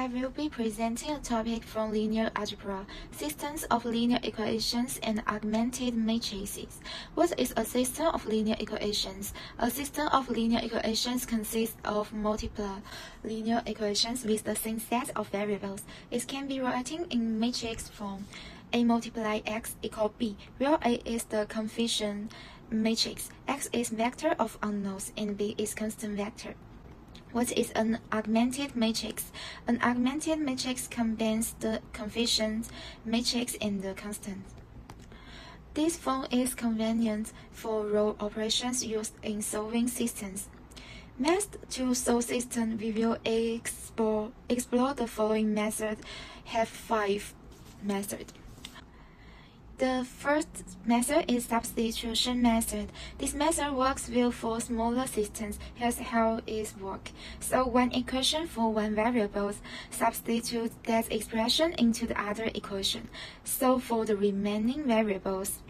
I will be presenting a topic from linear algebra, systems of linear equations and augmented matrices. What is a system of linear equations? A system of linear equations consists of multiple linear equations with the same set of variables. It can be written in matrix form. A multiply x equals b, where A is the coefficient matrix, x is vector of unknowns, and b is constant vector. What is an augmented matrix? An augmented matrix combines the coefficient matrix and the constant. This form is convenient for row operations used in solving systems. Next, to solve systems, we will explore the following methods. Have 5 methods. The first method is substitution method. This method works well for smaller systems. Here's how it works. So one equation for one variable, substitute that expression into the other equation. So for the remaining variables,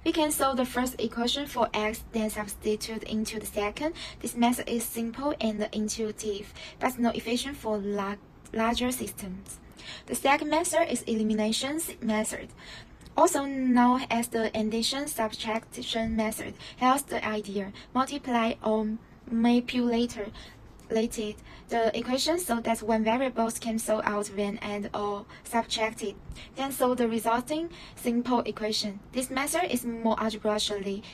we can solve the first equation for x, then substitute into the second. This method is simple and intuitive, but not efficient for larger systems. The second method is elimination method, also known as the addition-subtraction method. Here's the idea. Multiply or manipulate the equation so that one variable cancels out when and or subtracted. Then solve the resulting simple equation. This method is more algebraically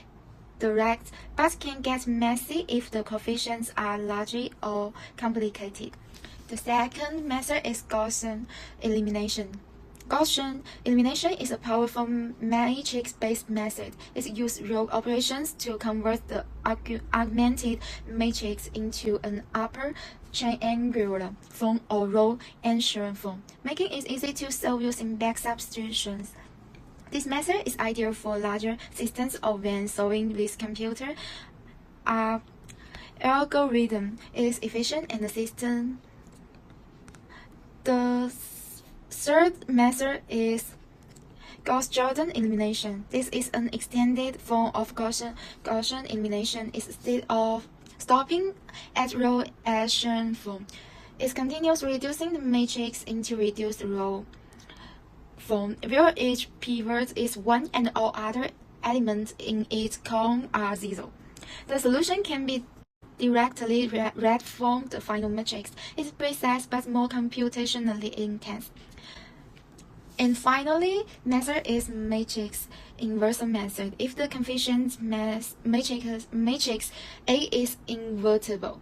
direct, but can get messy if the coefficients are large or complicated. The second method is Gaussian elimination. Gaussian elimination is a powerful matrix-based method. It uses row operations to convert the augmented matrix into an upper triangular form or row echelon form, making it easy to solve using back substitutions. This method is ideal for larger systems or when solving with computer algorithm. It is efficient and the system. The third method is Gauss-Jordan elimination. This is an extended form of Gaussian elimination. Instead of stopping at row echelon form, it continues reducing the matrix into reduced row form, where each pivot is 1 and all other elements in its column are 0. The solution can be directly read from the final matrix. It is precise but more computationally intense. And finally, method is matrix inversion method. If the coefficient matrix A is invertible,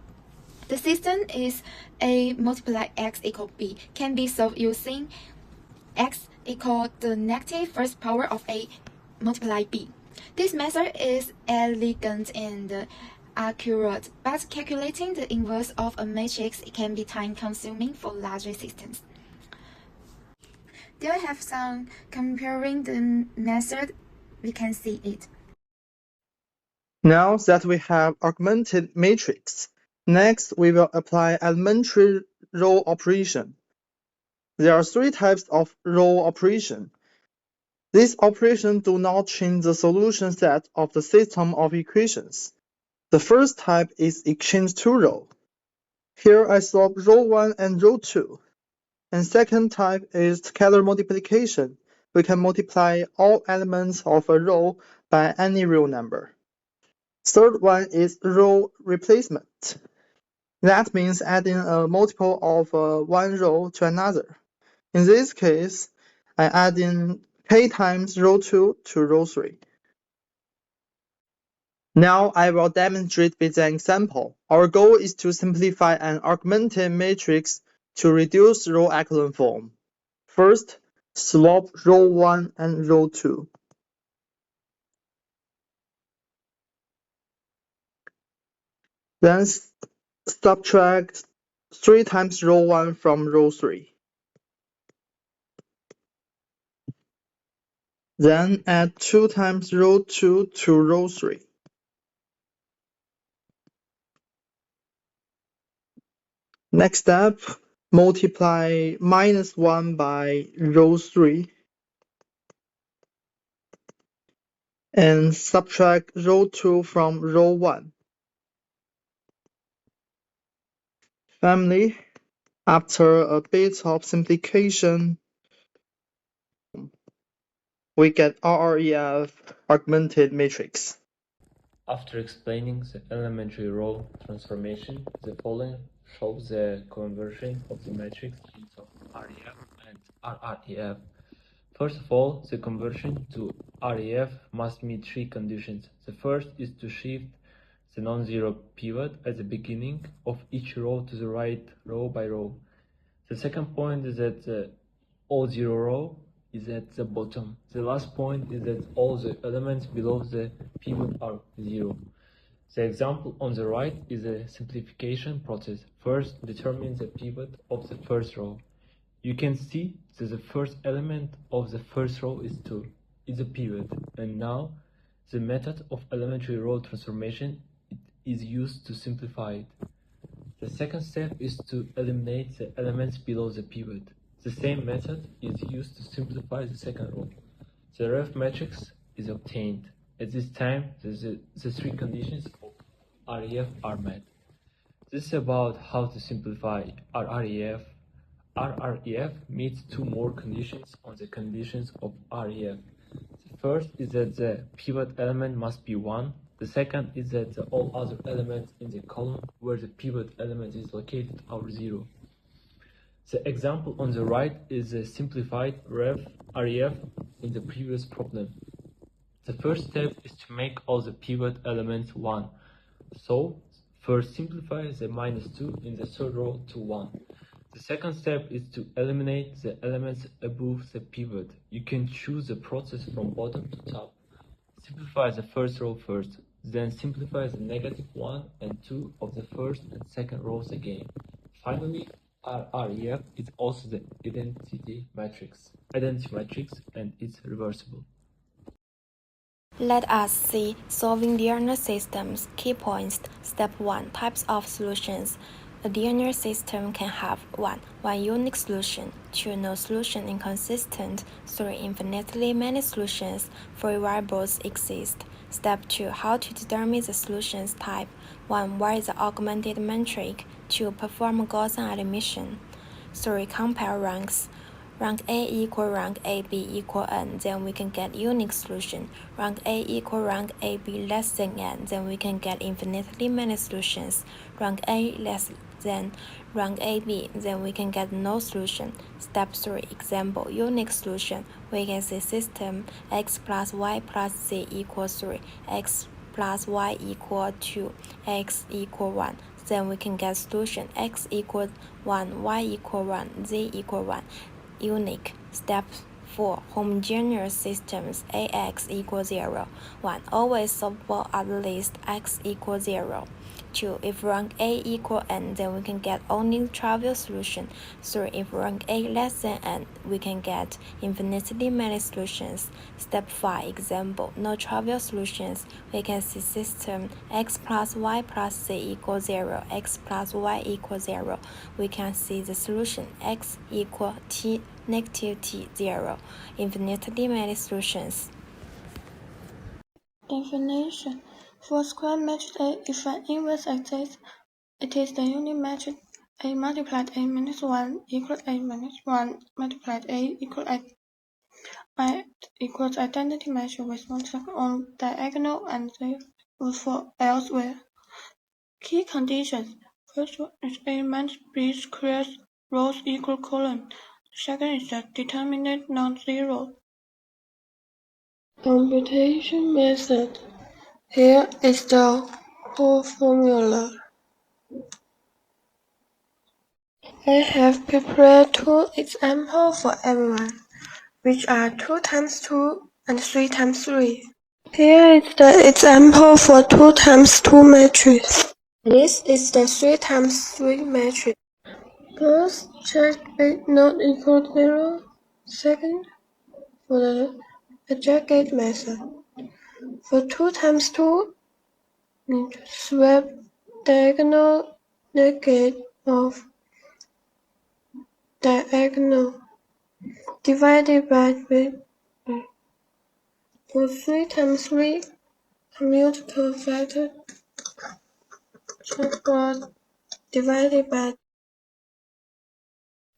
the system is A multiply x equals b, can be solved using x equals the negative first power of A multiply b. This method is elegant and accurate, but calculating the inverse of a matrix can be time-consuming for larger systems. There I have some comparing the method. We can see it. Now that we have augmented matrix, next we will apply elementary row operation. There are 3 types of row operation. These operations do not change the solution set of the system of equations. The first type is exchange 2 row. Here I solve row 1 and row 2. And second type is scalar multiplication. We can multiply all elements of a row by any real number. Third one is row replacement. That means adding a multiple of one row to another. In this case, I add in k times row 2 to row 3. Now I will demonstrate with an example. Our goal is to simplify an augmented matrix to reduce row echelon form. First, swap row 1 and row 2. Then subtract 3 times row 1 from row 3. Then add 2 times row 2 to row 3. Next step, multiply -1 by row 3 and subtract row 2 from row 1. Finally, After a bit of simplification, we get RREF augmented matrix. After explaining the elementary row transformation, the following shows the conversion of the matrix into REF and RREF. First of all, the conversion to REF must meet three conditions. The first is to shift the non-zero pivot at the beginning of each row to the right row by row. The second point is that the all zero row is at the bottom. The last point is that all the elements below the pivot are zero. The example on the right is a simplification process. First, determine the pivot of the first row. You can see that the first element of the first row is 2. It's a pivot. And now, the method of elementary row transformation is used to simplify it. The second step is to eliminate the elements below the pivot. The same method is used to simplify the second row. The REF matrix is obtained. At this time, the three conditions of REF are met. This is about how to simplify RREF. RREF meets two more conditions on the conditions of REF. The first is that the pivot element must be 1. The second is that all other elements in the column where the pivot element is located are 0. The example on the right is a simplified REF in the previous problem. The first step is to make all the pivot elements 1. So, first simplify the -2 in the third row to 1. The second step is to eliminate the elements above the pivot. You can choose the process from bottom to top. Simplify the first row first, then simplify the -1 and 2 of the first and second rows again. Finally, RREF is also the identity matrix, and it's reversible. Let us see solving linear systems. Key points. Step 1. Types of solutions. A linear system can have 1. One unique solution, 2. No solution inconsistent, 3. Infinitely many solutions, 4 variables exist. Step 2. How to determine the solutions type. 1. What is the augmented matrix? 2. Perform Gaussian elimination. 3. Compare ranks. Rank A equal rank AB equal n, then we can get unique solution. Rank A equal rank AB less than n, then we can get infinitely many solutions. Rank A less than rank AB, then we can get no solution. Step 3. Example. Unique solution. We can see system x plus y plus z equals 3, x plus y equal 2, x equal 1. Then we can get solution x equals 1, y equal 1, z equal 1. Unique. Step 4. Homogeneous systems. Ax equals 0. 1. Always solvable at least x equals 0. 2. If rank A equal n, then we can get only trivial solution. 3. If rank A less than n, we can get infinitely many solutions. Step 5. Example. No trivial solutions. We can see system x plus y plus z equals 0, x plus y equals 0. We can see the solution x equal t negative t 0. Infinitely many solutions. Definition. For square matrix A, if an inverse exists, it is the unique matrix A multiplied A minus 1 equals A minus 1 multiplied A equals identity matrix with one second on diagonal and 0 for elsewhere. Key conditions. First one is A minus B squares rows equal column. Second is the determinant non-zero. Computation method. Here is the whole formula. I have prepared 2 examples for everyone, which are 2 times 2 and 3 times 3. Here is the example for 2 times 2 matrix. This is the 3 times 3 matrix. First, check A not equal to 0. Second, for the aggregate method. For 2 times 2, need to swap diagonal negate of diagonal divided by 3. For 3 times 3, commutative factor divided by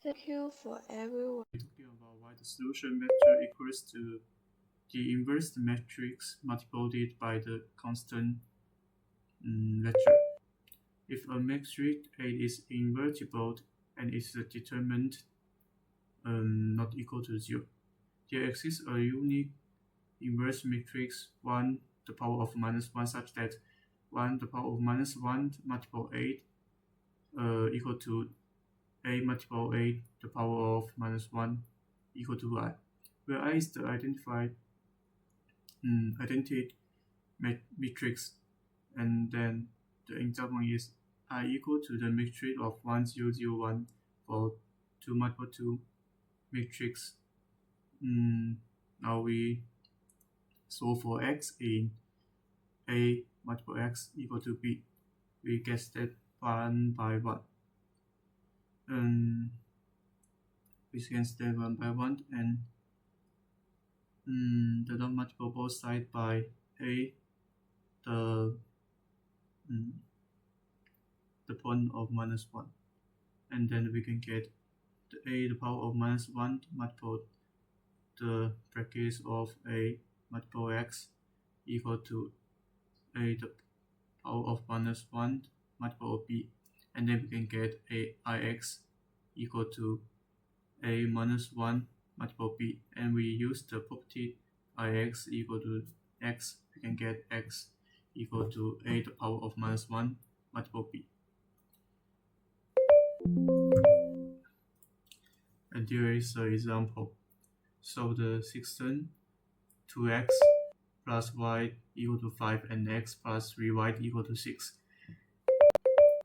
Thank you for everyone. We're talking about why the solution vector equals to the inverse matrix multiplied by the constant vector. If a matrix A is invertible and its determinant not equal to 0, there exists a unique inverse matrix 1 the power of minus 1 such that 1 the power of minus 1 multiple 8 equal to A multiple A the power of minus 1 equal to I, where I is the identified identity matrix, and then the example is I equal to the matrix of 1 0 0 1 for 2 multiple 2 matrix. Now we solve for x in A multiple x equal to B. We get step 1 by 1. We can step 1 by 1 and the dot multiple both sides by A the point of minus 1, and then we can get the A the power of minus 1 multiple the brackets of A multiple x equal to A the power of minus 1 multiple of B, and then we can get A ix equal to A minus 1 multiple B, and we use the property ix equal to x, we can get x equal to A the power of minus 1 multiple B. And there is an example. So the system 2x plus y equal to 5 and x plus 3y equal to 6.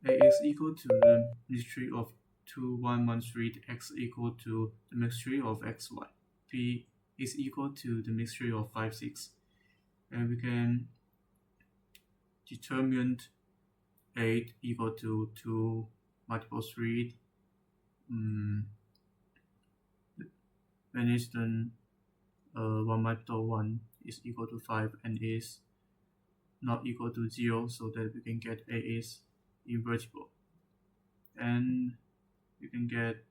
A is equal to the mixture of 2, 1, 1, 3, x equal to the mixture of x, y. P is equal to the mixture of 5, 6. And we can determine 8 equal to 2 multiple 3. When it's done 1 multiple 1 is equal to 5 and is not equal to 0, so that we can get A is invertible. And you can get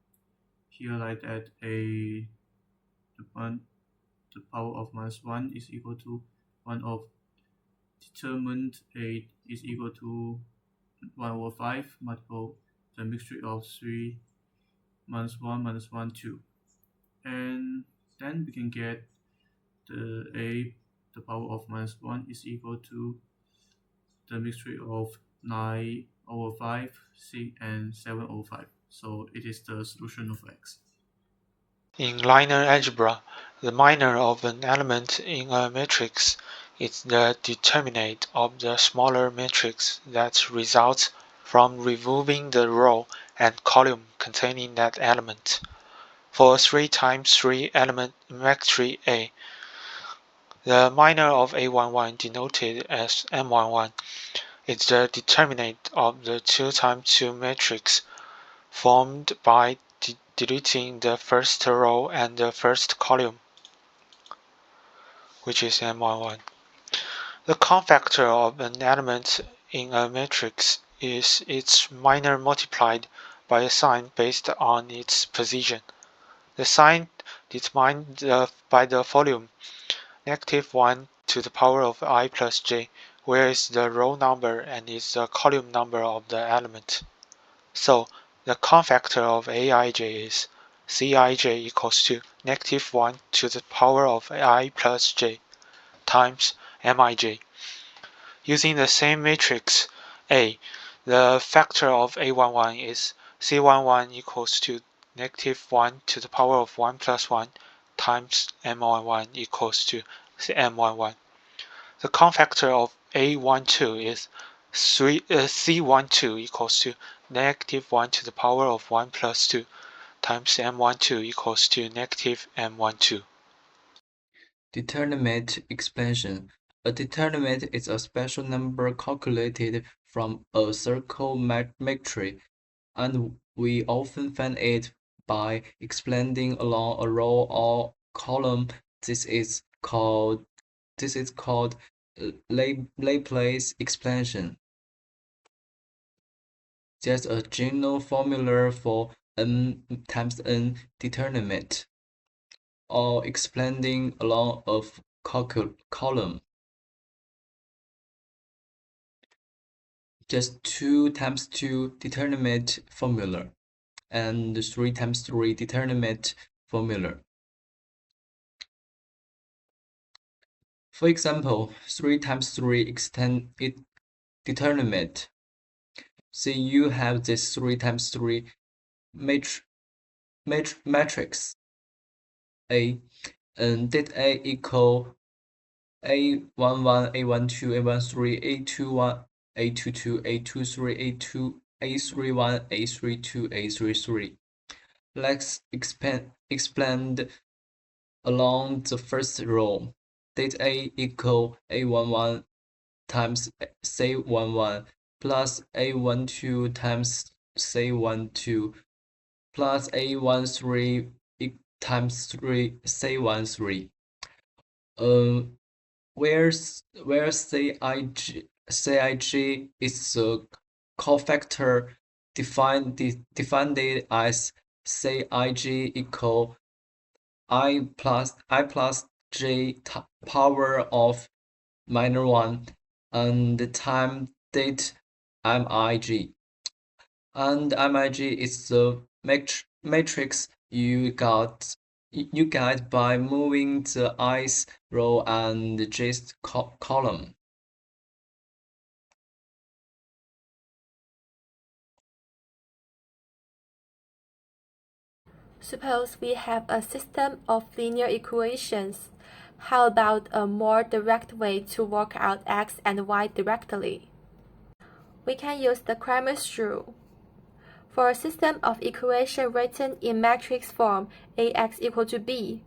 here like that the power of minus 1 is equal to 1 of determinant 8 is equal to 1 over 5 multiple the mixture of 3 minus 1, 2. And then we can get the A the power of minus 1 is equal to the mixture of 9 over 5, 6, and 7 over 5. So it is the solution of x. In linear algebra, the minor of an element in a matrix is the determinant of the smaller matrix that results from removing the row and column containing that element. For a 3 times 3 element matrix A, the minor of A11 denoted as M11 is the determinant of the 2 times 2 matrix formed by deleting the first row and the first column, which is M11. The cofactor of an element in a matrix is its minor multiplied by a sign based on its position. The sign determined by the volume -1 to the power of I plus j, where is the row number and is the column number of the element. So the cofactor of Aij is Cij equals to -1 to the power of I plus j times Mij. Using the same matrix A, the factor of A11 is C11 equals to -1 to the power of 1 plus 1 times M11 equals to M11. The cofactor of A12 is C12 equals to -1 to the power of 1 plus 2 times M12 equals to -M12. Determinant expansion. A determinant is a special number calculated from a circle matrix, and we often find it by expanding along a row or column. This is called Laplace expansion. There's a general formula for n times n determinant, or expanding along a column. Just 2 times 2 determinant formula and 3 times 3 determinant formula. For example, 3 times 3 extend it determinant. Say you have this 3 times 3 matrix A, and that A equal A11, A12, A13, A21, A22, A23, A31, A32, A33. Let's expand along the first row. Data A equal A11 times C11 plus A12 times C12 plus A13 times 3 C13. Where CIG is a cofactor defined as CIG equal I plus j power of -1 and the time date MIG. And MIG is the matrix you get by moving the ith row and the jth column. Suppose we have a system of linear equations. How about a more direct way to work out x and y directly? We can use the Cramer's rule. For a system of equation written in matrix form Ax equal to b,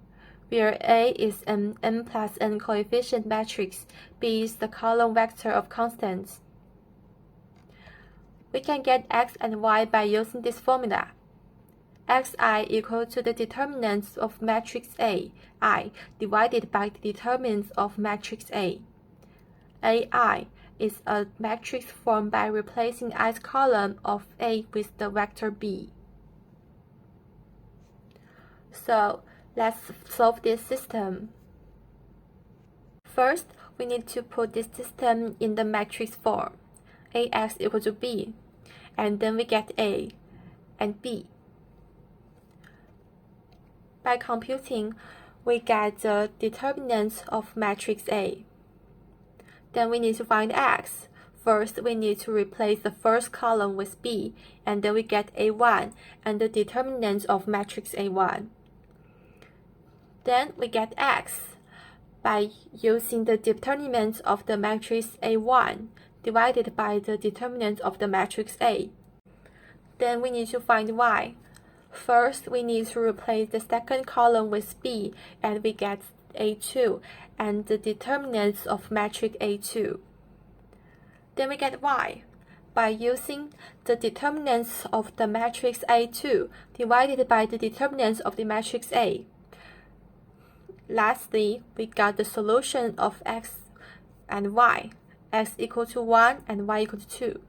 where A is an n plus n coefficient matrix, B is the column vector of constants, we can get x and y by using this formula. Xi equal to the determinants of matrix A, I, divided by the determinants of matrix A. Ai is a matrix formed by replacing ith column of A with the vector B. So, let's solve this system. First, we need to put this system in the matrix form, Ax equal to B, and then we get A and B. By computing, we get the determinants of matrix A. Then we need to find x. First, we need to replace the first column with B, and then we get A1 and the determinants of matrix A1. Then we get x by using the determinant of the matrix A1 divided by the determinant of the matrix A. Then we need to find y. First, we need to replace the second column with B, and we get A2 and the determinants of matrix A2. Then we get y by using the determinants of the matrix A2 divided by the determinants of the matrix A. Lastly, we got the solution of x and y, x equal to 1 and y equal to 2.